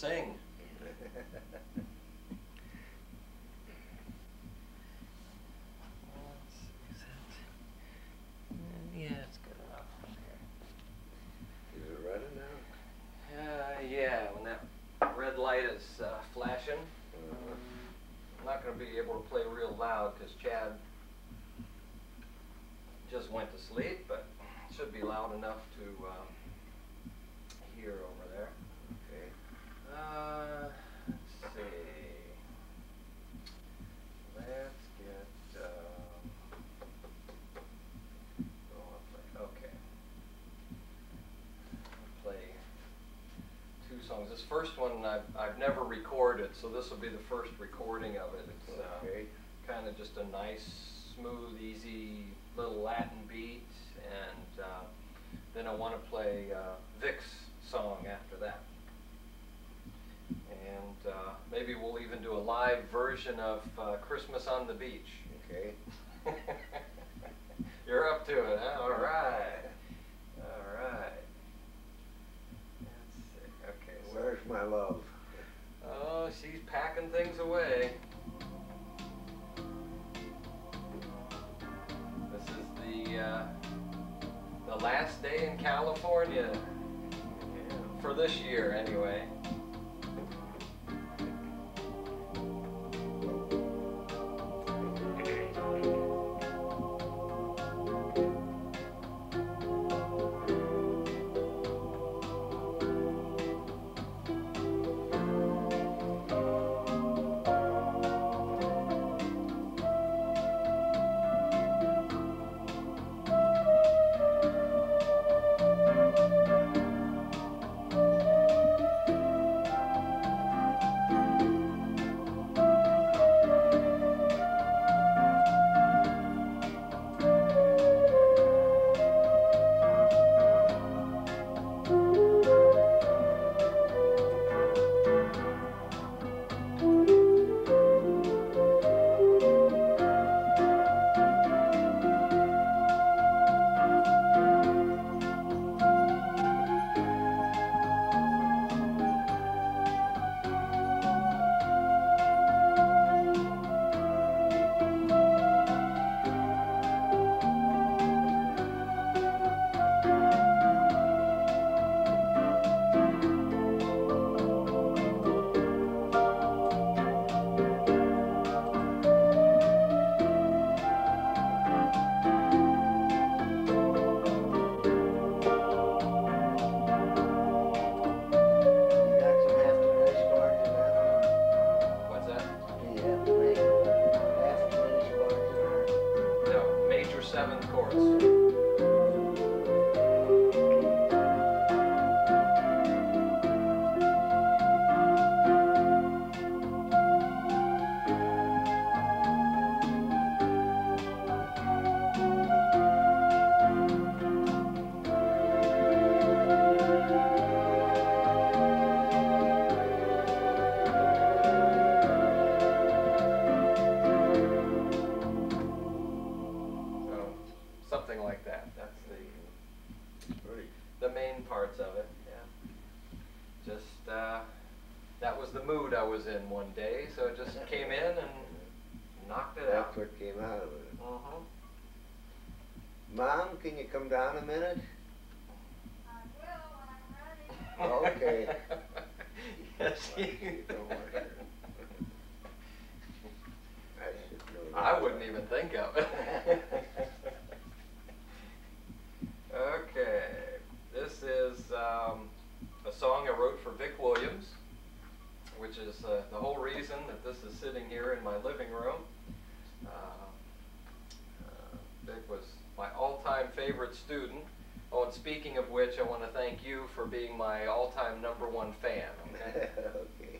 sing. Yeah, it's good enough. Is it running now? Yeah, when that red light is flashing, I'm not going to be able to play real loud because Chad just went to sleep, but it should be loud enough to hear over there. Okay. Let's see. Let's get. Okay. I'll play two songs. This first one I've never recorded, so this will be the first recording of it. It's kind of just a nice, smooth, easy little Latin beat, and then I want to play Vic's song after that. And maybe we'll even do a live version of Christmas on the Beach. Okay. You're up to it, huh? All right. All right. Let's see. Okay. So Where's my love? oh, she's packing things away. This is the last day in California for this year, anyway. Seventh chords. Something like that. That's the main parts of it. Yeah. Just that was the mood I was in one day, so it just came in and knocked it out. That's what came out of it. Mm-hmm. Mom, can you come down a minute? I will when I'm ready. Okay. Yes, Don't want her. I should know that. I wouldn't even think of it. Okay, this is a song I wrote for Vic Williams, which is the whole reason that this is sitting here in my living room. Vic was my all-time favorite student. Oh, and speaking of which, I want to thank you for being my all-time #1 fan. Okay.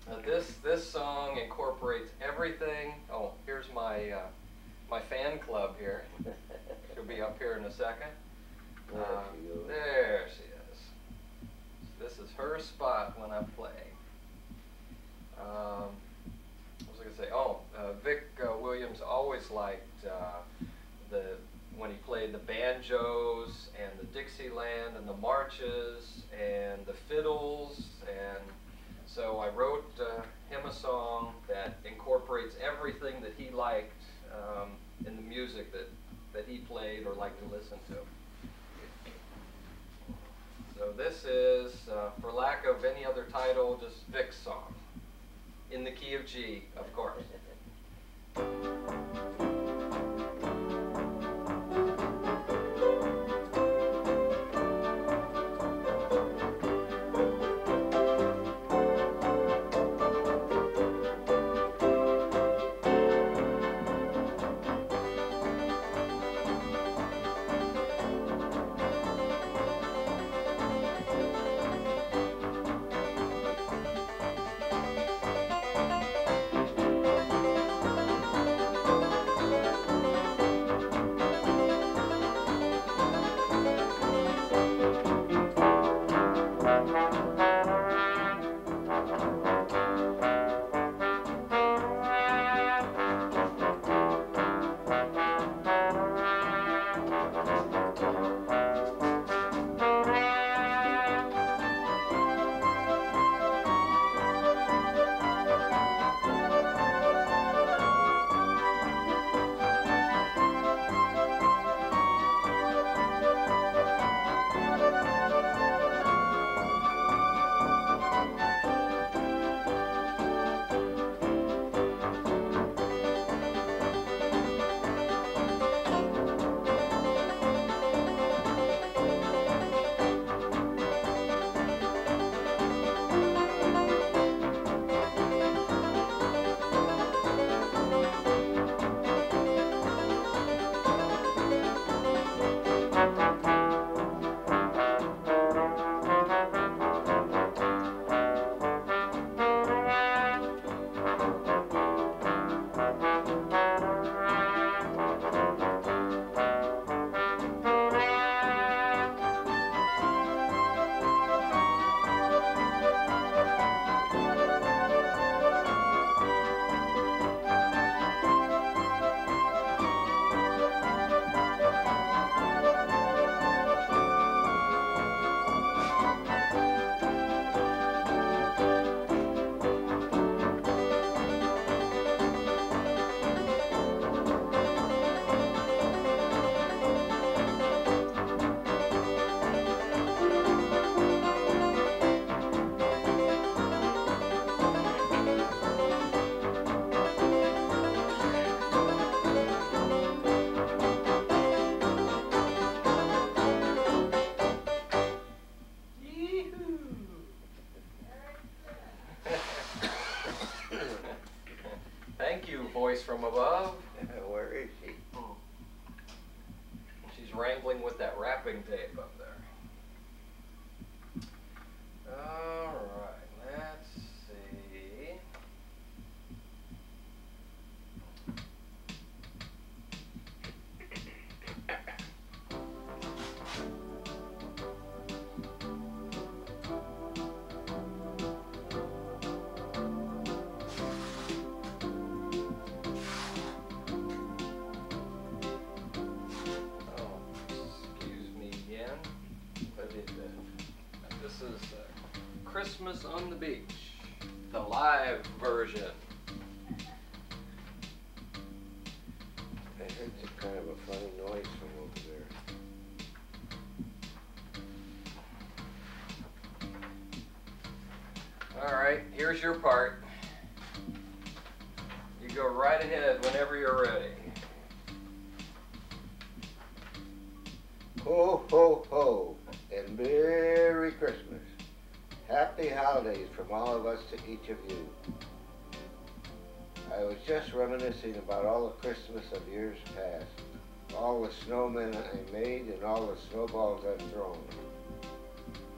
Okay. This song incorporates everything. Oh, here's my my fan club here. She'll be up here in a second. There she is. This is her spot when I play. What was I going to say? Oh, Vic Williams always liked when he played the banjos and the Dixieland and the marches and the fiddles So I wrote him a song that incorporates everything that he liked in the music that he played or liked to listen to. So this is, for lack of any other title, just Vic's song. In the key of G, of course. Thank you, voice from above. Where is she? She's wrangling with that wrapping tape up there. All right, let's see. This is Christmas on the Beach, the live version. I heard some kind of a funny noise from over there. All right, here's your part. You go right ahead whenever you're ready. Ho, ho, ho, and Merry Christmas. Happy holidays from all of us to each of you. I was just reminiscing about all the Christmas of years past, all the snowmen I made and all the snowballs I've thrown,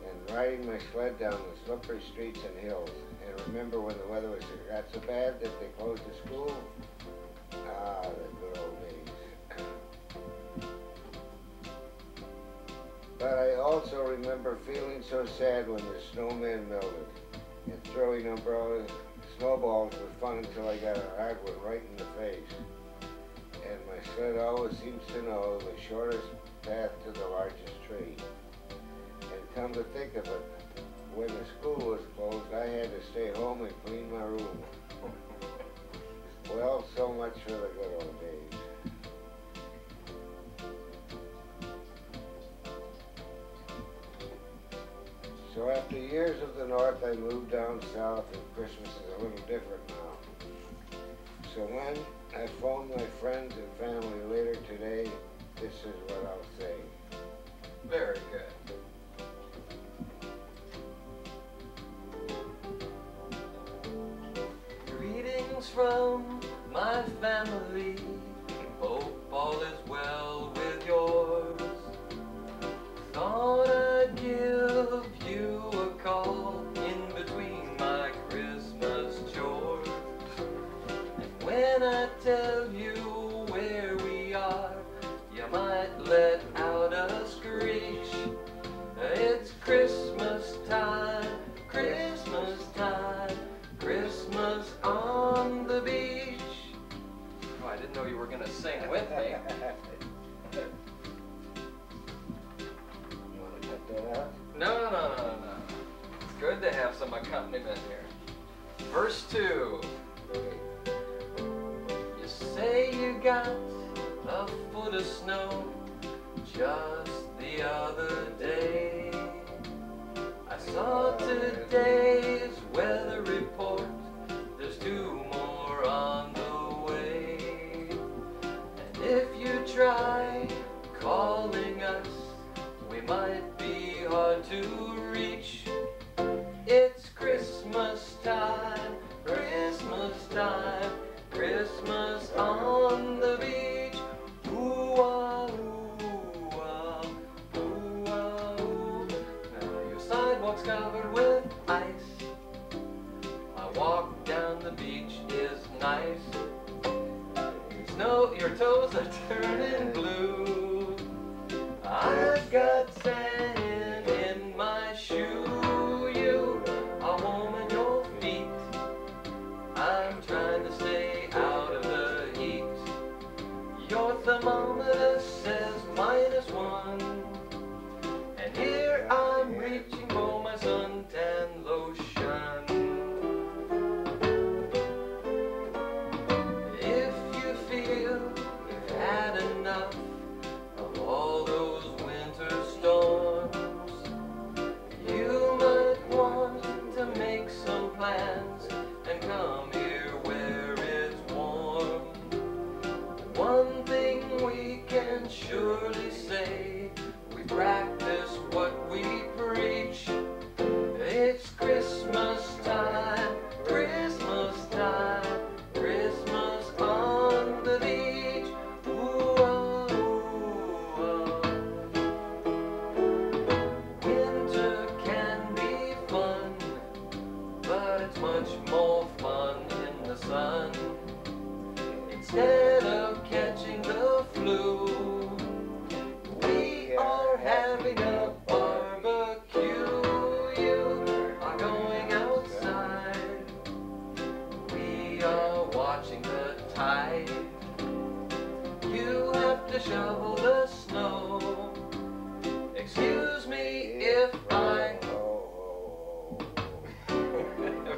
and riding my sled down the slippery streets and hills, and remember when the weather got so bad that they closed the school? Ah, the good old days. But I also remember feeling so sad when the snowman melted, and throwing snowballs was fun until I got a hard one right in the face. And my sled always seems to know the shortest path to the largest tree. And come to think of it, when the school was closed, I had to to stay home and clean my room. Well, so much for the good old days. So after years of the North, I moved down south, and Christmas is a little different now. So when I phone my friends and family later today, this is what I'll say. Very good. Greetings from my family. Hope all is well with yours. Thought I'd give you a call in between my Christmas chores. And when I tell you where we are, you might let out a screech. It's Christmas time, Christmas time, Christmas on the beach. Oh, I didn't know you were going to sing with me. You want to cut that out? No. It's good to have some accompaniment here. Verse 2. You say you got a foot of snow just the other day. I saw today's weather report. There's 2 more on the way. And if you try calling us, we might be hard to reach. It's Christmas time, Christmas time, Christmas on the beach. Ooh-ah, ooh-ah, ooh-ah, ooh. Now your sidewalk's covered with ice. My walk down the beach is nice. Snow, your toes are turning blue. I've got sand in my shoe. You are warm in your feet. I'm trying to stay out of the heat. Your thermometer says -1. And here I'm reaching for my suntan lotion. If you feel you've had enough of all those winter storms, you might want to make some plans and come here where it's warm. One thing we can surely say, we practice what we preach. It's Christmas time, Christmas time, Christmas on the beach. Ooh-ah, ooh-ah. Winter can be fun, but it's much more fun in the sun. Instead of catching the flu, we are having a barbecue. You are going outside. We are watching the tide. You have to shovel the snow. Excuse me if I...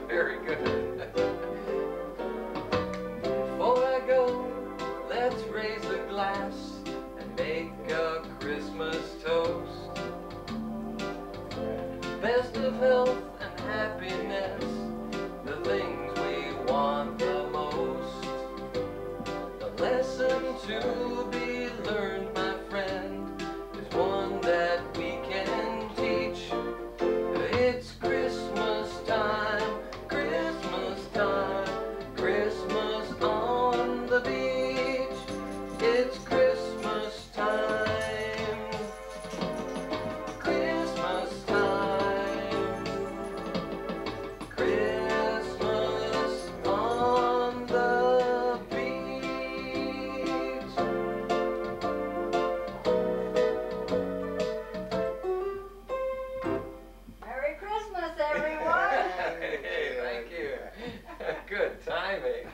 Very good. Before I go, let's raise a glass and make a Christmas toast. Best of health and happiness, the things we want the most. The lesson to be learned, my friend, is one that we can teach. It's Christmas time, Christmas time, Christmas on the beach. It's Christmas time, Christmas time, Christmas on the beach. Merry Christmas, everyone. Hey, thank you. Good timing.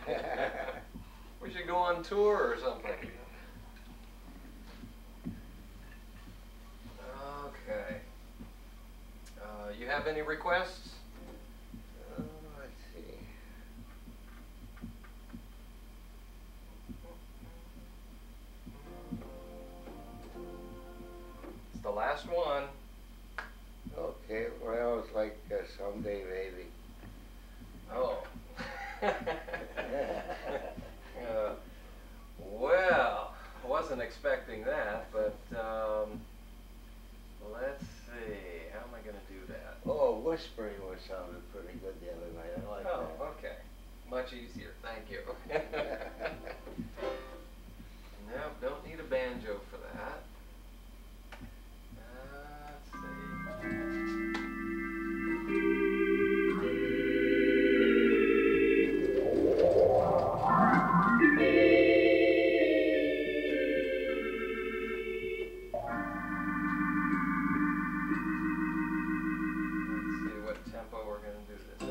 We should go on tour or something. Okay. You have any requests? birthday, baby. Oh. Well, wasn't expecting that, but let's see. How am I going to do that? Oh, whispering was sounded pretty good the other night. I like that. Oh, okay. Much easier. Thank you. Nope, don't need a banjo for that. Let's see. Let's see what tempo we're going to do this in.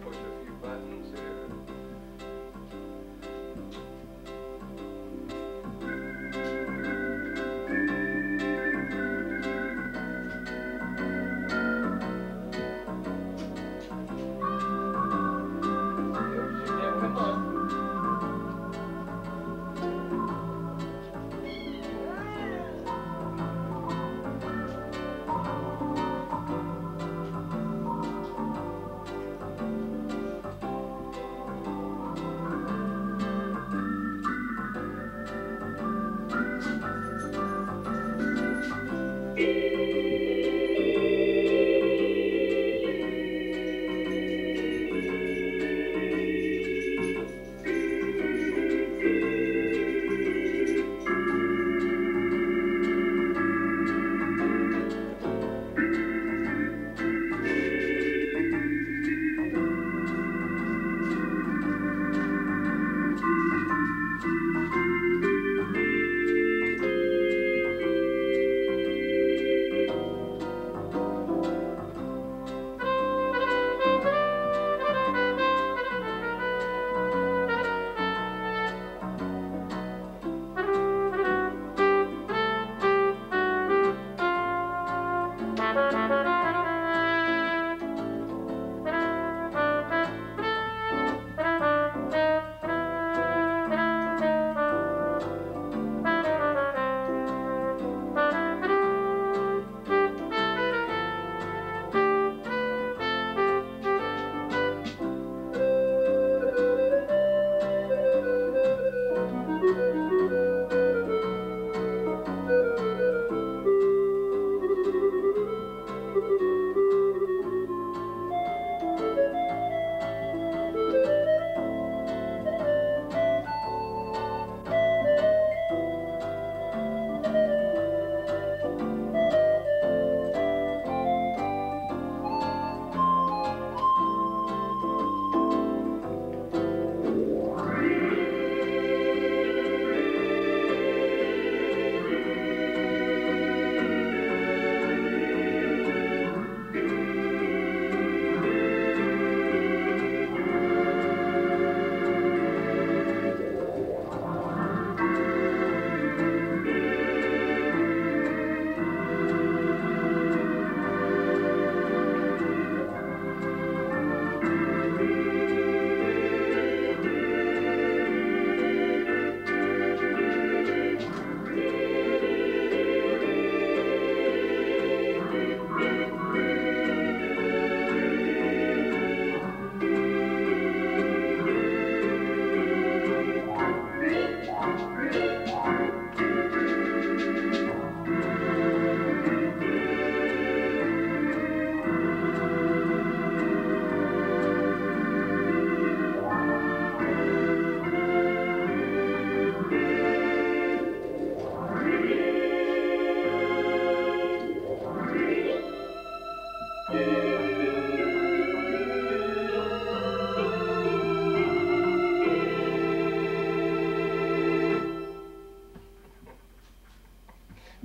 Push a few buttons here. Yeah, come on.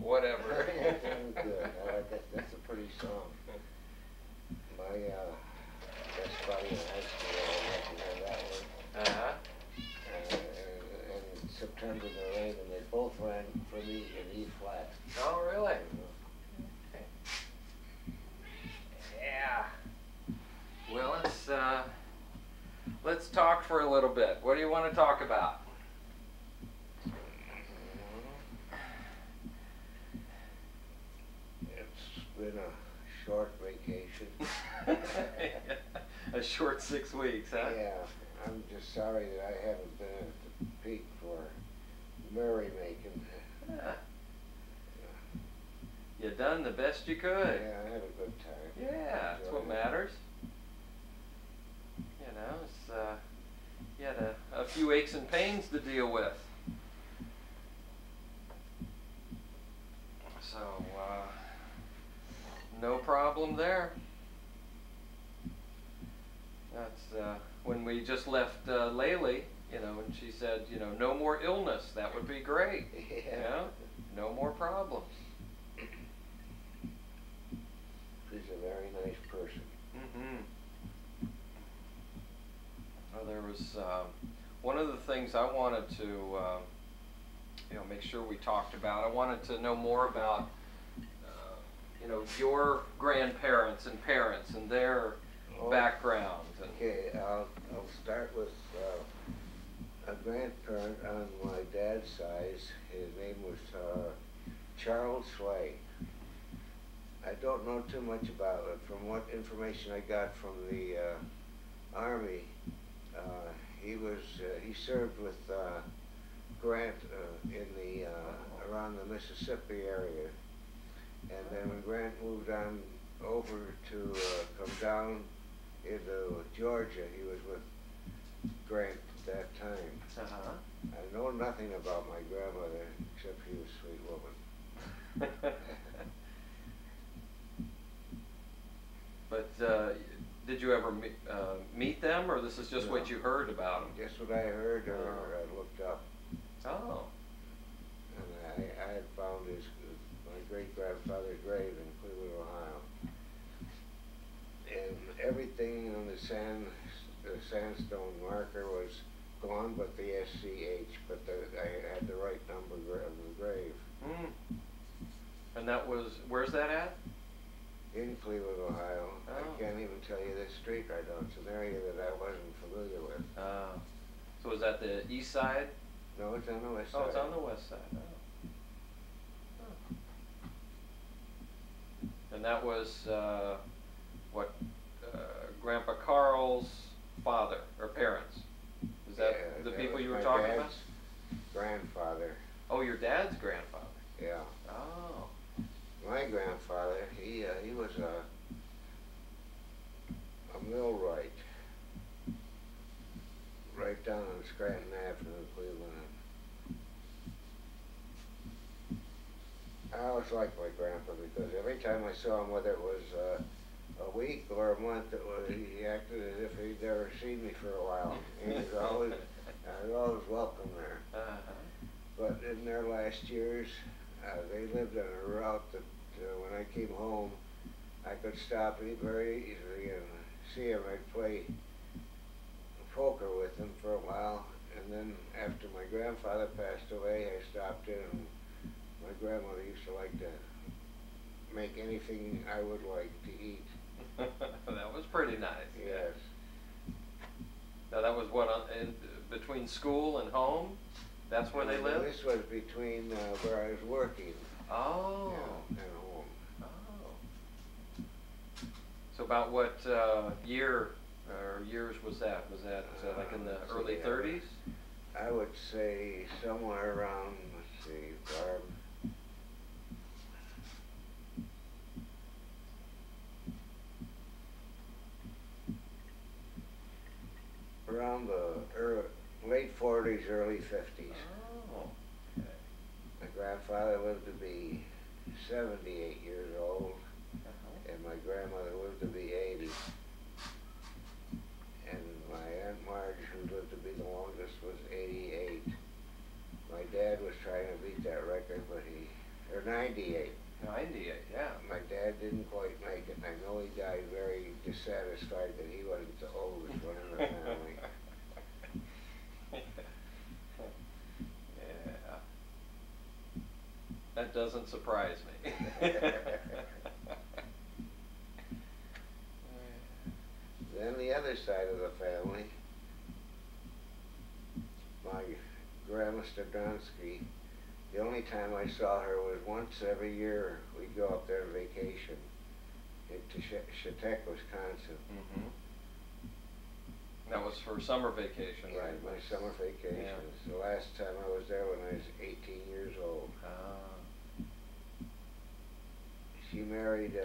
Whatever. Good. I like that. That's a pretty song. My best buddy in high school, I went to hear that one. Uh-huh. And in September the rain, and they both ran for me in E flat. Oh, really? Okay. Yeah. Well, let's let's talk for a little bit. What do you want to talk about? It's been a short vacation. A short 6 weeks, huh? Yeah, I'm just sorry that I haven't been at the peak for merrymaking. Yeah. You done the best you could. Yeah, I had a good time. Yeah, that's what matters. You know, it's, you had a few aches and pains to deal with. So, no problem there. That's when we just left Laylee, you know, and she said, you know, no more illness. That would be great. Yeah. You know, no more problems. She's a very nice person. Mm-hmm. Well, there was one of the things I wanted to, you know, make sure we talked about. I wanted to know more about, you know, your grandparents and parents and their background. And Okay, I'll start with a grandparent on my dad's side. His name was Charles Schlee. I don't know too much about it. From what information I got from the Army, he served with Grant in the around the Mississippi area, and then when Grant moved on over to come down into Georgia, he was with Grant at that time. uh-huh. I know nothing about my grandmother except she was a sweet woman. But did you ever meet them, or this is just No. what you heard about them? Just what I heard or I looked up. Oh. And I had found my great-grandfather's grave in Cleveland, Ohio. And everything on the sandstone marker was gone but the SCH, but I had the right number of the grave. Mm. And that was, where's that at? In Cleveland, Ohio. Oh. I can't even tell you this street right now. It's an area that I wasn't familiar with. So is that the east side? No, it's on the west side. Oh, it's on the west side. Oh. Oh. And that was what Grandpa Carl's father or parents? Is that the people was you were my talking dad's about? Grandfather. Oh, your dad's grandfather. Yeah. Oh. My grandfather, he was a millwright right down on Scranton Avenue in Cleveland. I always liked my grandpa because every time I saw him, whether it was a week or a month, he acted as if he'd never seen me for a while. He was always, I was always welcome there. Uh-huh. But in their last years, they lived on a route that when I came home, I could stop very easily and see him. I'd play poker with him for a while, and then after my grandfather passed away, I stopped in, and my grandmother used to like to make anything I would like to eat. That was pretty nice. Yes. Now that was what, in between school and home? That's where they lived? This was between where I was working. Oh. And home. Oh. So about what year or years was that? Was that like in the early 30s? I would say somewhere around, let's see, Barb. Around the late 40s, early 50s. Oh, okay. My grandfather lived to be 78 years old, Uh-huh. and my grandmother lived to be 80. And my Aunt Marge, who lived to be the longest, was 88. My dad was trying to beat that record, but or 98. 98, yeah. My dad didn't quite make it, and I know he died very dissatisfied that he wasn't the oldest one in the family. Yeah. That doesn't surprise me. Then the other side of the family, my Grandma Stadonsky, the only time I saw her was once every year. We'd go up there on vacation to Chautauqua, Wisconsin. Mm-hmm. That was for summer vacation, Yeah, right? my summer vacations. Yeah. The last time I was there when I was 18 years old. She married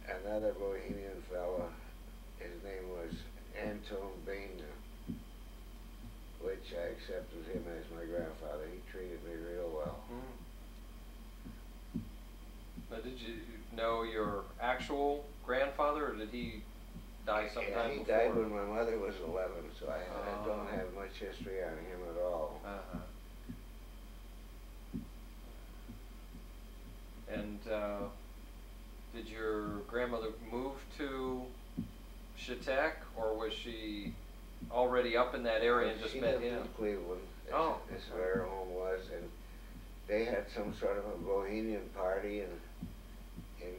another Bohemian fella. His name was Anton Baina, which I accepted him as my grandfather. He treated me real well. Mm. Now, did you know your actual grandfather, or did he die sometime He before? died when my mother was 11, so I don't have much history on him at all. Uh-huh. And did your grandmother move to Chautauqua, or was she already up in that area and just met him? She lived in Cleveland. That's where her home was, and they had some sort of a bohemian party in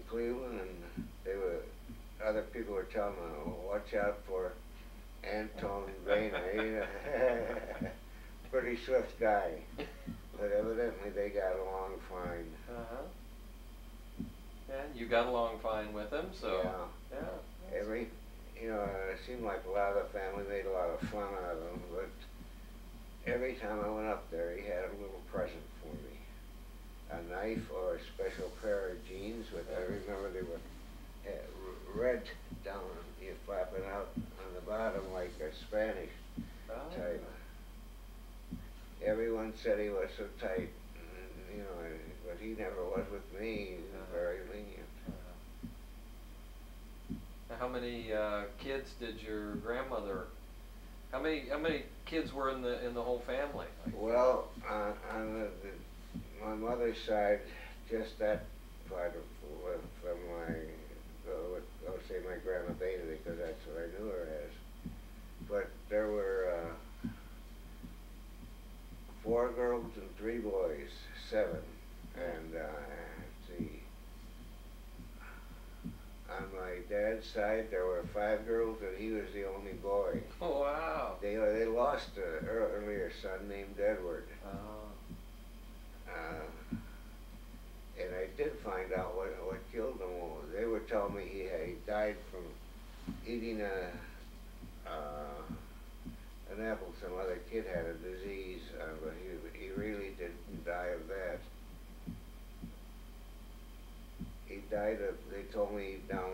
Cleveland, and other people were telling them, oh, watch out for Anton Rayner. Pretty swift guy. But evidently they got along fine. Uh-huh. Yeah, you got along fine with him, so yeah. It seemed like a lot of the family made a lot of fun out of him, but every time I went up there, he had a little present for me. A knife or a special pair of jeans, which I remember they were red down, you flapping out on the bottom like a Spanish type. Everyone said he was so tight, but he never was with me. He was very lenient. Now, how many kids did your grandmother? How many kids were in the whole family? Well, on my mother's side, just that part from my, I'll say my Grandma Beta, because that's what I knew her as. But there were 4 girls and 3 boys, 7. And let's see, on my dad's side there were 5 girls and he was the only boy. Oh, wow. They lost an earlier son named Edward. And I did find out what killed him. They were telling me he died from eating an apple. Some other kid had a disease, but he really didn't die of that. He died of, they told me down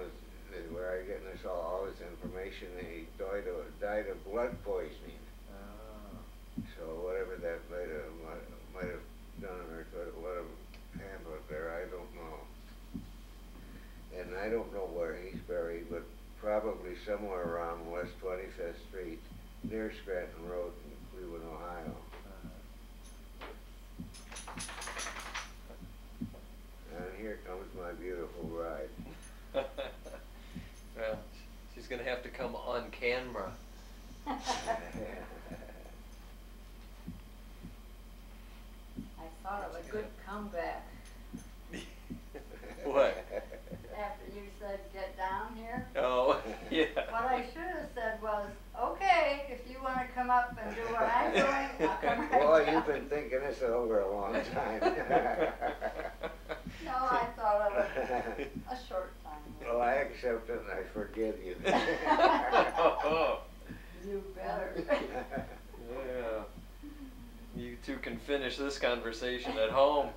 where I'm getting all this information, he died of blood poisoning. So whatever that might have done or could have handled there, I don't know. And I don't know where he's buried, but probably somewhere around West 25th Street, near Scranton Road in Cleveland, Ohio. And here comes my beautiful bride. Well, she's going to have to come on camera. I thought of a good comeback. What? After you said get down here. Oh, yeah. What I should have said was, okay, if you want to come up and do what I'm doing, I'll come right Boy, down. you've been thinking this over a long time. No, I thought of it a short time. Well, I accept it and I forgive you. You better. Yeah. You two can finish this conversation at home.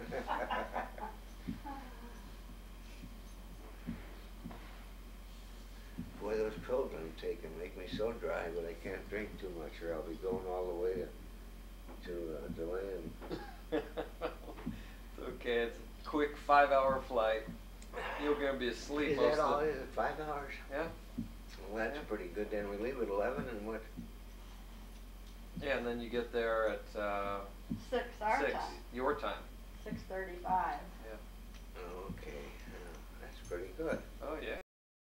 Boy, those pills I'm taking make me so dry, but I can't drink too much or I'll be going all the way to land. It's okay, it's a quick 5-hour flight. You're going to be asleep Is most that all of it is? 5 hours? Yeah. Well, that's pretty good then. We leave at 11 and what? Yeah, and then you get there at 6 our 6, time. your time. 6:35.